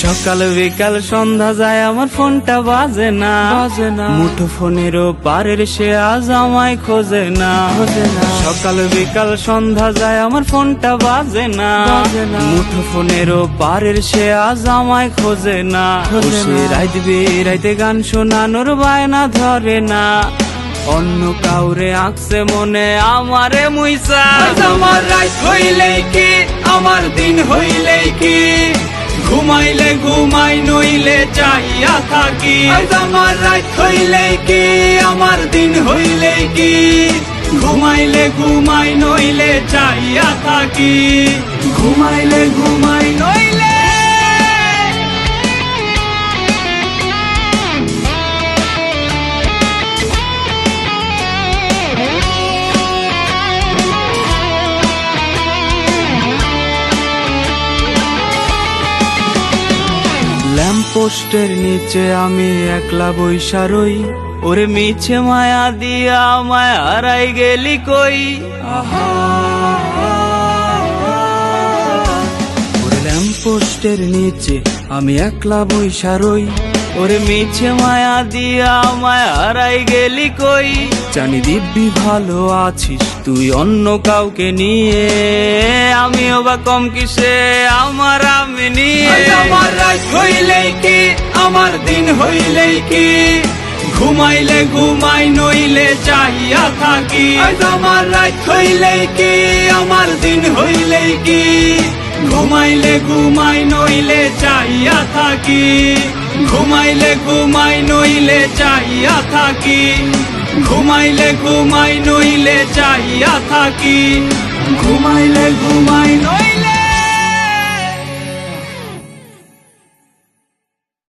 সকাল বিকাল সন্ধ্যা যায় আমার ফোনটা বাজে না মুঠো ফোনেরও পারের সে আজ আমায় খোঁজে না সকাল বিকাল সন্ধ্যা যায় আমার ফোনটা বাজে না মুঠো ফোনেরও পারের সে আজ আমায় খোঁজে না সে রাইত রাইতে গান শোনানোর বায়না ধরে না অন্য কাউরে আঁকছে মনে আমারে মুইসা আমার রাত হইলেই কি আমার দিন হইলেই কি ঘুমাইলে ঘুমাই নইলে চাইয়া থাকি আমার রাত হইলেই কি আমার দিন হইলেই কি ঘুমাইলে ঘুমাই নইলে চাইয়া থাকি ঘুমাইলে ঘুমাই নইলে ল্যাম্পপোস্টের নিচে আমি একলা বইসা রই ওরে মিছে মায়া দিয়া আমায় হারাই গেলি কই ওরে ল্যাম্পপোস্টের নিচে আমি একলা বইসা রই ওরে মিছে মায়া দিয়া আমায় হারাই গেলি কই জানি দিব্যি ভালো আছিস তুই অন্য কাউকে নিয়ে আমিও বা কম কিসে আমার আমি নিয়ে আমার রাত হইলেই কি আমার দিন হইলেই কি ঘুমাইলে ঘুমাই নইলে চাইয়া থাকি আমার রাত হইলেই কি আমার দিন হইলেই কি ঘুমাইলে ঘুমাই নইলে চাইয়া থাকি ঘুমাইলে ঘুমাই নইলে চাইয়া থাকি ঘুমাইলে ঘুমাই নইলে চাইয়া থাকি ঘুমাইলে ঘুমাই